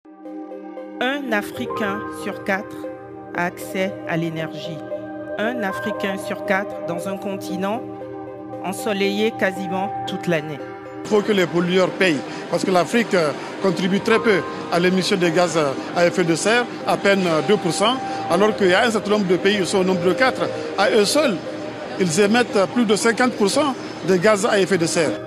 Un Africain sur quatre a accès à l'énergie. Un Africain sur quatre dans un continent ensoleillé quasiment toute l'année. Il faut que les pollueurs payent parce que l'Afrique contribue très peu à l'émission de gaz à effet de serre, à peine 2%, alors qu'il y a un certain nombre de pays, ils sont au nombre de 4. À eux seuls, ils émettent plus de 50% de gaz à effet de serre.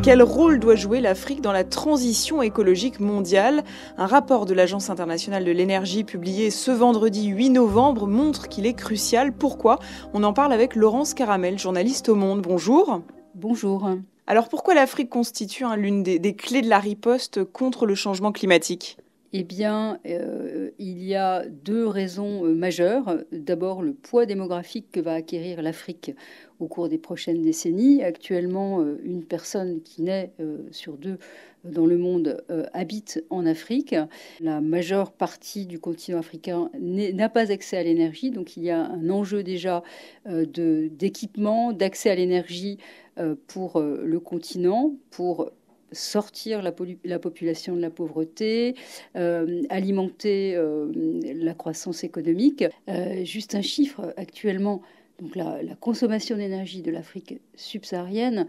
Quel rôle doit jouer l'Afrique dans la transition écologique mondiale? Un rapport de l'Agence internationale de l'énergie publié ce vendredi 8 novembre montre qu'il est crucial. Pourquoi? On en parle avec Laurence Caramel, journaliste au Monde. Bonjour. Bonjour. Alors pourquoi l'Afrique constitue l'une des clés de la riposte contre le changement climatique? Eh bien, il y a deux raisons majeures. D'abord, le poids démographique que va acquérir l'Afrique au cours des prochaines décennies. Actuellement, une personne qui naît sur deux dans le monde habite en Afrique. La majeure partie du continent africain n'a pas accès à l'énergie, donc il y a un enjeu déjà d'équipement, d'accès à l'énergie pour le continent, pour sortir la population de la pauvreté, alimenter la croissance économique. Juste un chiffre, actuellement, donc la consommation d'énergie de l'Afrique subsaharienne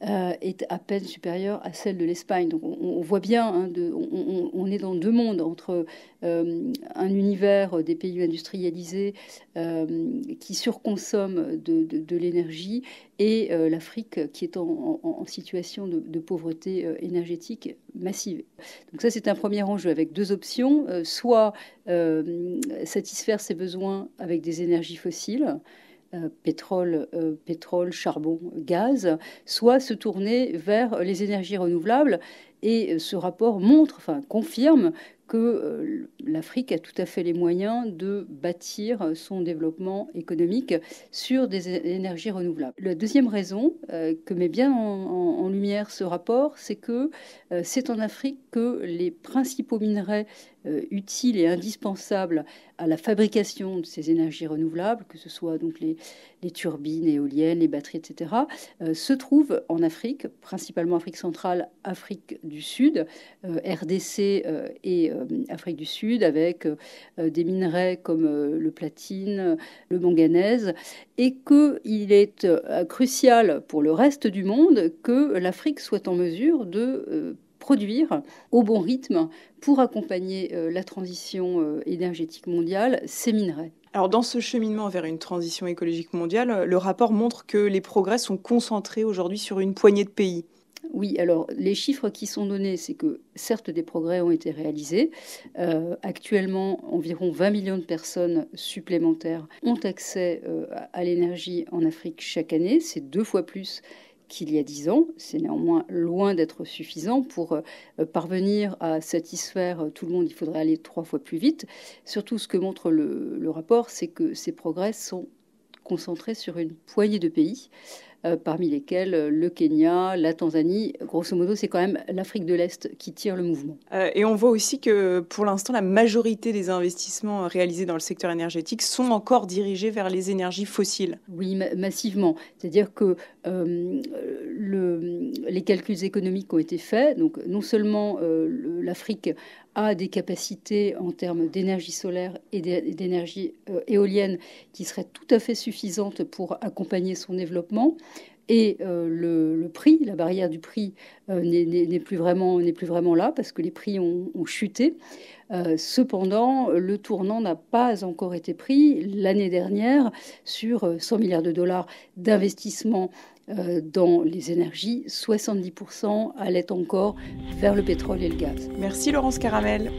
est à peine supérieure à celle de l'Espagne. Donc on voit bien, on est dans deux mondes, entre un univers des pays industrialisés qui surconsomment de l'énergie et l'Afrique qui est en situation de pauvreté énergétique massive. Donc ça, c'est un premier enjeu avec deux options, soit satisfaire ses besoins avec des énergies fossiles, pétrole, charbon, gaz, soit se tourner vers les énergies renouvelables. Et ce rapport confirme que l'Afrique a tout à fait les moyens de bâtir son développement économique sur des énergies renouvelables. La deuxième raison que met bien en lumière ce rapport, c'est que c'est en Afrique que les principaux minerais utiles et indispensables à la fabrication de ces énergies renouvelables, que ce soit donc les turbines éoliennes, les batteries, etc., se trouvent en Afrique, principalement Afrique centrale, Afrique du Sud, RDC et Afrique du Sud, avec des minerais comme le platine, le manganèse, et qu'il est crucial pour le reste du monde que l'Afrique soit en mesure de produire au bon rythme pour accompagner la transition énergétique mondiale ces minerais. Alors dans ce cheminement vers une transition écologique mondiale, le rapport montre que les progrès sont concentrés aujourd'hui sur une poignée de pays. Oui, alors les chiffres qui sont donnés, c'est que certes des progrès ont été réalisés. Actuellement, environ 20 millions de personnes supplémentaires ont accès à l'énergie en Afrique chaque année. C'est 2 fois plus qu'il y a 10 ans. C'est néanmoins loin d'être suffisant. Pour parvenir à satisfaire tout le monde, il faudrait aller 3 fois plus vite. Surtout, ce que montre le rapport, c'est que ces progrès sont concentrés sur une poignée de pays, parmi lesquels le Kenya, la Tanzanie. Grosso modo, c'est quand même l'Afrique de l'Est qui tire le mouvement. Et on voit aussi que pour l'instant, la majorité des investissements réalisés dans le secteur énergétique sont encore dirigés vers les énergies fossiles. Oui, massivement. C'est-à-dire que les calculs économiques ont été faits. Donc non seulement l'Afrique a des capacités en termes d'énergie solaire et d'énergie éolienne qui seraient tout à fait suffisantes pour accompagner son développement. Et le prix, la barrière du prix n'est plus vraiment là parce que les prix ont chuté. Cependant, le tournant n'a pas encore été pris. L'année dernière, sur 100 milliards de dollars d'investissement dans les énergies, 70% allaient encore vers le pétrole et le gaz. Merci Laurence Caramel.